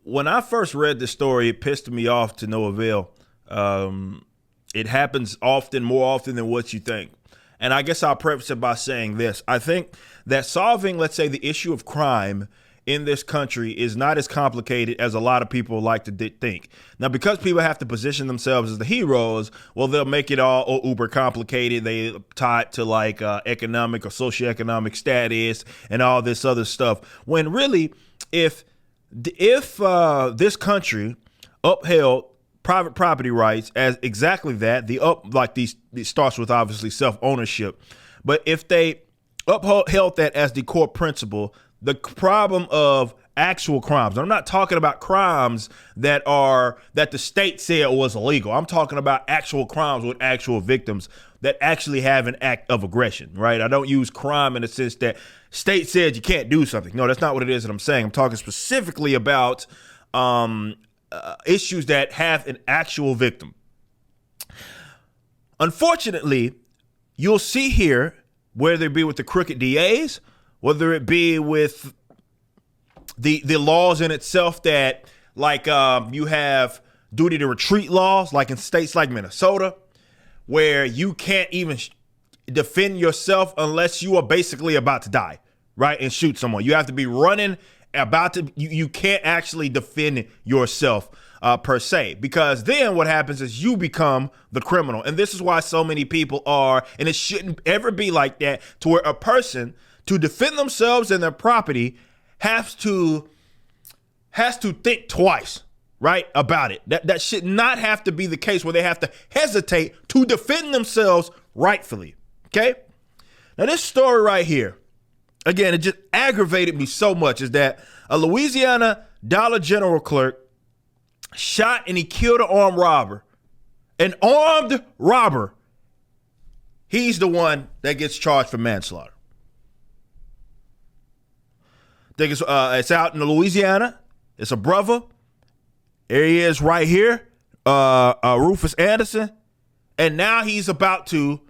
when I first read this story, it pissed me off to no avail. It happens often, more often than what you think. And I guess I'll preface it by saying this. I think that solving, let's say, the issue of crime in this country is not as complicated as a lot of people like to think. Now, because people have to position themselves as the heroes, well, they'll make it all uber complicated. They tie it to like economic or socioeconomic status and all this other stuff. When really, if this country upheld private property rights as exactly that, it starts with obviously self-ownership. But if they upheld that as the core principle, the problem of actual crimes, I'm not talking about crimes that the state said was illegal. I'm talking about actual crimes with actual victims that actually have an act of aggression, right? I don't use crime in the sense that state said you can't do something. No, that's not what it is that I'm saying. I'm talking specifically about issues that have an actual victim. Unfortunately, you'll see here, whether it be with the crooked DAs, whether it be with the laws in itself that you have duty to retreat laws, like in states like Minnesota, where you can't even defend yourself unless you are basically about to die, right? And shoot someone. You have to be running you can't actually defend yourself per se, because then what happens is you become the criminal. And this is why so many people are, and it shouldn't ever be like that, to where a person to defend themselves and their property has to think twice, right, about it. That should not have to be the case where they have to hesitate to defend themselves rightfully. Okay. Now this story right here, again, it just aggravated me so much, is that a Louisiana Dollar General clerk shot and he killed an armed robber. An armed robber. He's the one that gets charged for manslaughter. I think it's out in Louisiana. It's a brother. There he is right here, Rufus Anderson. And now he's about to,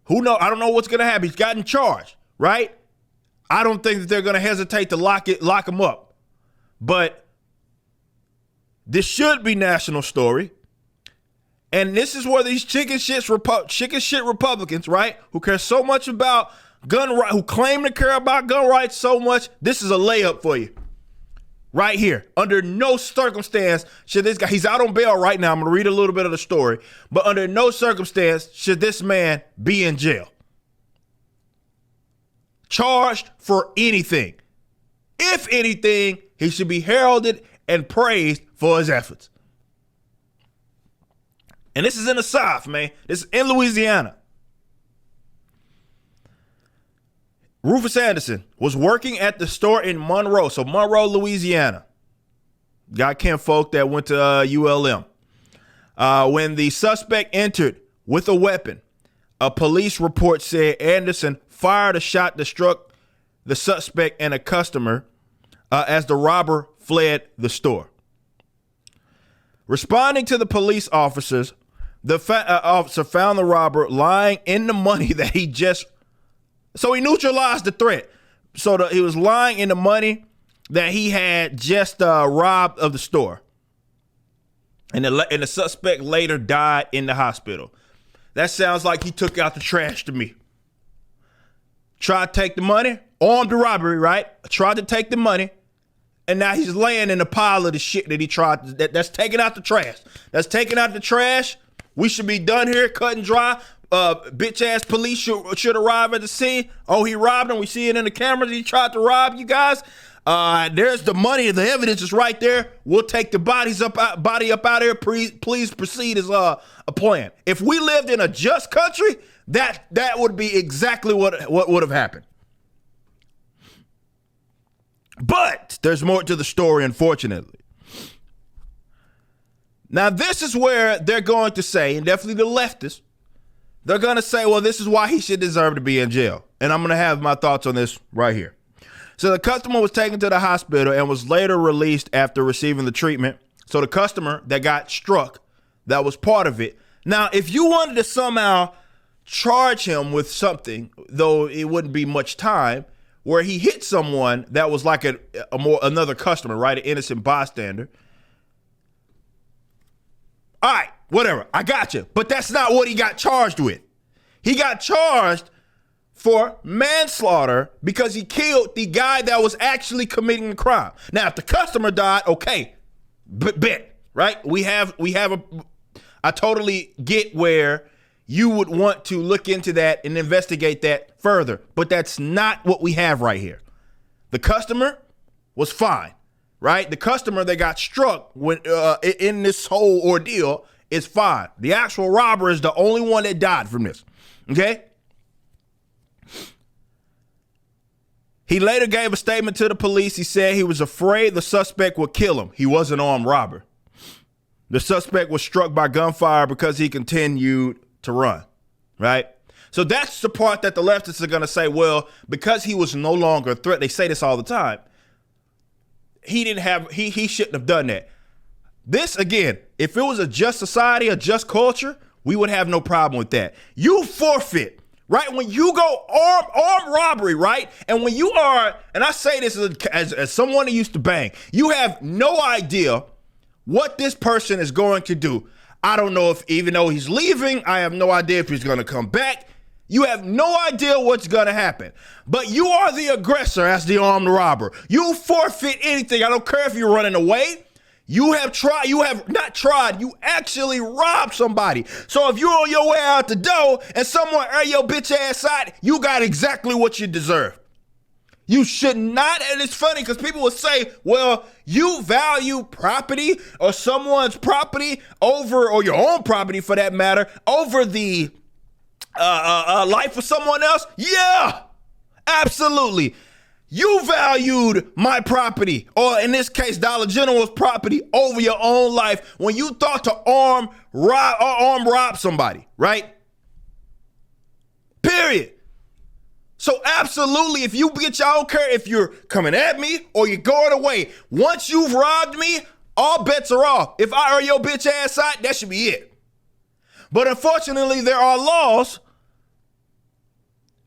I don't know what's going to happen. He's gotten charged, right? I don't think that they're going to hesitate to lock him up. But this should be national story. And this is where these chicken shit Republicans, right, who care so much about gun rights, who claim to care about gun rights so much, this is a layup for you. Right here. Under no circumstance should this guy, he's out on bail right now. I'm going to read a little bit of the story. But under no circumstance should this man be in jail. Charged for anything. If anything, he should be heralded and praised for his efforts. And this is in the South, man. This is in Louisiana. Rufus Anderson was working at the store in Monroe, so Monroe, Louisiana. Got kinfolk that went to ULM. When the suspect entered with a weapon, a police report said Anderson fired a shot that struck the suspect and a customer as the robber fled the store. Responding to the police officers, the officer found the robber lying in the money that he just. So he neutralized the threat. So he was lying in the money that he had just robbed of the store. And the suspect later died in the hospital. That sounds like he took out the trash to me. Tried to take the money, armed robbery, right? Tried to take the money, and now he's laying in a pile of the shit that he tried. That's taking out the trash. That's taking out the trash. We should be done here, cut and dry. Bitch ass police should arrive at the scene. Oh, he robbed him. We see it in the cameras. He tried to rob you guys. There's the money. The evidence is right there. We'll take the body up out of here. Please proceed as a plan. If we lived in a just country, that would be exactly what would have happened. But there's more to the story, unfortunately. Now, this is where they're going to say, and definitely the leftists, they're going to say, well, this is why he should deserve to be in jail. And I'm going to have my thoughts on this right here. So the customer was taken to the hospital and was later released after receiving the treatment. So the customer that got struck, that was part of it. Now, if you wanted to somehow charge him with something, though it wouldn't be much time, where he hit someone that was like another customer, right? An innocent bystander. All right, whatever. I got you. But that's not what he got charged with. He got charged for manslaughter because he killed the guy that was actually committing the crime. Now, if the customer died, okay, bet, right? I totally get where you would want to look into that and investigate that further, but that's not what we have right here. The customer was fine, right? The customer that got struck when in this whole ordeal is fine. The actual robber is the only one that died from this, okay? He later gave a statement to the police. He said he was afraid the suspect would kill him. He was an armed robber. The suspect was struck by gunfire because he continued to run, right? So that's the part that the leftists are going to say, well, because he was no longer a threat. They say this all the time. He shouldn't have done that. This, again, if it was a just society, a just culture, we would have no problem with that. You forfeit. Right? When you go armed robbery, right? And when you are, and I say this as someone who used to bang, you have no idea what this person is going to do. I don't know if, even though he's leaving, I have no idea if he's going to come back. You have no idea what's going to happen. But you are the aggressor as the armed robber. You forfeit anything. I don't care if you're running away. You actually robbed somebody. So if you're on your way out the door and someone air your bitch ass out, you got exactly what you deserve. You should not, and it's funny because people will say, well, you value property or someone's property over, or your own property for that matter, over the life of someone else. Yeah, absolutely. You valued my property, or in this case, Dollar General's property, over your own life when you thought to arm rob somebody, right? Period. So absolutely, if you bitch, I don't care if you're coming at me or you're going away. Once you've robbed me, all bets are off. If I earn your bitch ass out, that should be it. But unfortunately, there are laws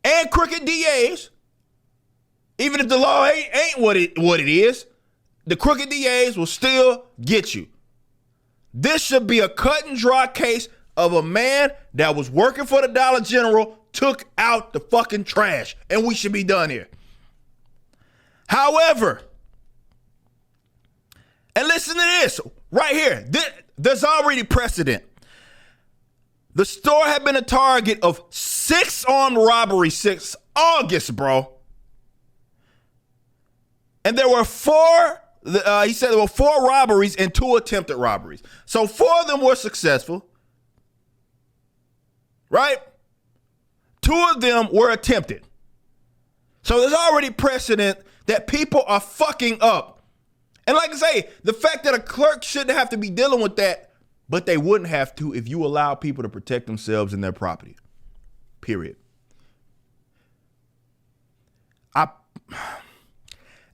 and crooked DAs. Even if the law ain't what it is, the crooked DAs will still get you. This should be a cut and dry case of a man that was working for the Dollar General, took out the fucking trash, and we should be done here. However, and listen to this right here. There's already precedent. The store had been a target of 6 armed robberies since August, bro. And there were 4, he said there were 4 robberies and 2 attempted robberies. So 4 of them were successful, right? 2 of them were attempted. So there's already precedent that people are fucking up. And like I say, the fact that a clerk shouldn't have to be dealing with that, but they wouldn't have to if you allow people to protect themselves and their property. Period.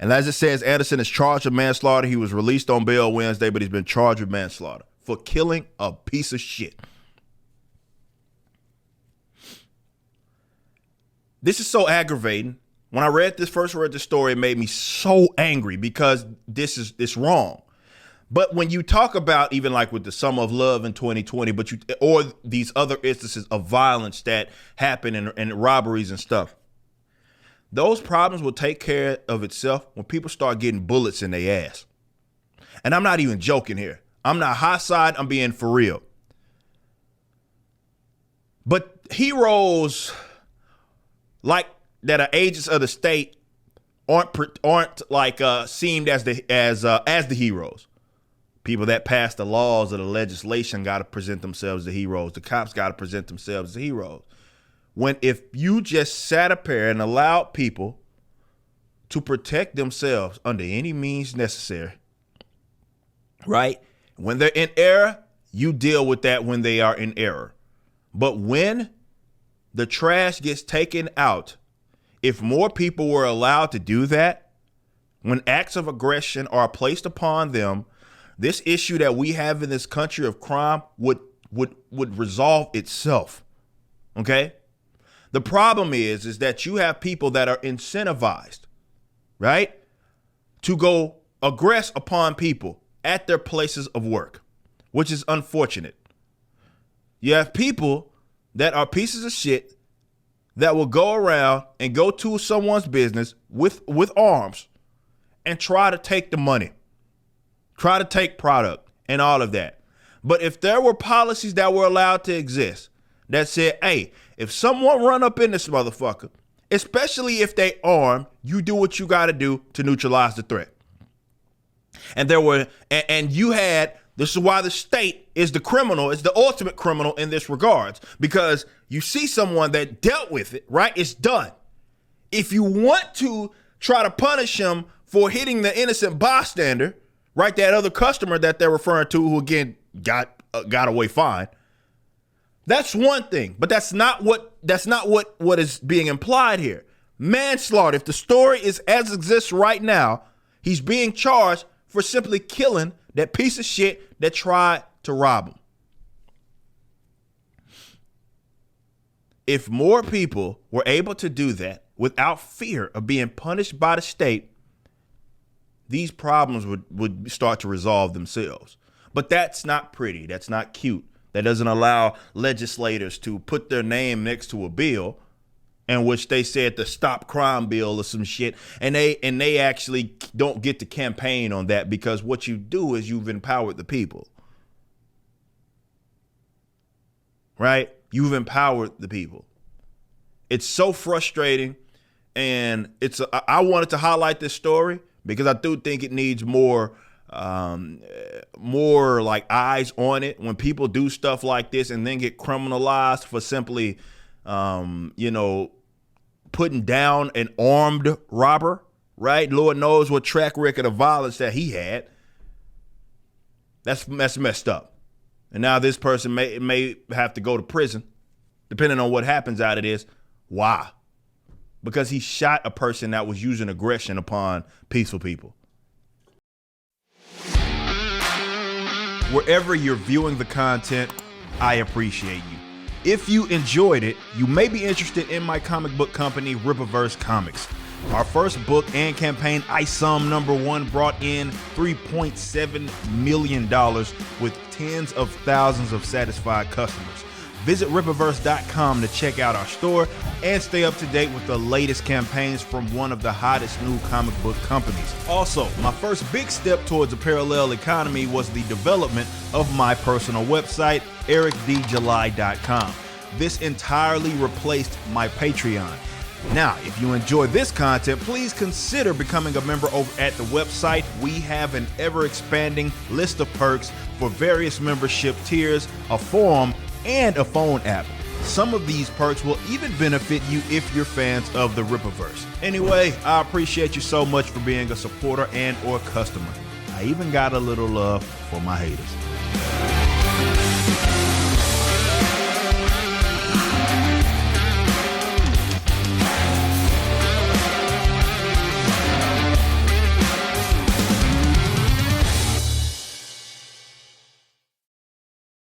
And as it says, Anderson is charged with manslaughter. He was released on bail Wednesday, but he's been charged with manslaughter for killing a piece of shit. This is so aggravating. When I first read this story, it made me so angry because it's wrong. But when you talk about even like with the Summer of Love in 2020, or these other instances of violence that happen and robberies and stuff, those problems will take care of itself when people start getting bullets in their ass. And I'm not even joking here. I'm not high side. I'm being for real. But heroes like that are agents of the state aren't like seemed as the heroes. People that pass the laws or the legislation got to present themselves as heroes. The cops got to present themselves as heroes. If you just sat up here and allowed people to protect themselves under any means necessary, right? When they're in error, you deal with that when they are in error. But when the trash gets taken out, if more people were allowed to do that, when acts of aggression are placed upon them, this issue that we have in this country of crime would resolve itself. Okay? The problem is that you have people that are incentivized, right, to go aggress upon people at their places of work, which is unfortunate. You have people that are pieces of shit that will go around and go to someone's business with arms and try to take the money, try to take product and all of that. But if there were policies that were allowed to exist that said, hey, if someone run up in this motherfucker, especially if they armed, you do what you got to do to neutralize the threat. And you had, this is why the state is the criminal, is the ultimate criminal in this regards, because you see someone that dealt with it, right? It's done. If you want to try to punish him for hitting the innocent bystander, right? That other customer that they're referring to, who again got away fine. That's one thing, but that's not what is being implied here. Manslaughter. If the story is as exists right now, he's being charged for simply killing that piece of shit that tried to rob him. If more people were able to do that without fear of being punished by the state, these problems would start to resolve themselves. But that's not pretty. That's not cute. That doesn't allow legislators to put their name next to a bill in which they said the stop crime bill or some shit. And they actually don't get to campaign on that, because what you do is you've empowered the people. Right? You've empowered the people. It's so frustrating. And I wanted to highlight this story because I do think it needs more like eyes on it when people do stuff like this and then get criminalized for simply, putting down an armed robber, right? Lord knows what track record of violence that he had. That's messed up. And now this person may have to go to prison, depending on what happens out of this. Why? Because he shot a person that was using aggression upon peaceful people. Wherever you're viewing the content, I appreciate you. If you enjoyed it, you may be interested in my comic book company, Rippaverse Comics. Our first book and campaign, ISOM #1, brought in $3.7 million with tens of thousands of satisfied customers. Visit Rippaverse.com to check out our store and stay up to date with the latest campaigns from one of the hottest new comic book companies. Also, my first big step towards a parallel economy was the development of my personal website, ericdjuly.com. This entirely replaced my Patreon. Now, if you enjoy this content, please consider becoming a member over at the website. We have an ever-expanding list of perks for various membership tiers, a forum, and a phone app. Some of these perks will even benefit you if you're fans of the Rippaverse. Anyway, I appreciate you so much for being a supporter and or customer. I even got a little love for my haters.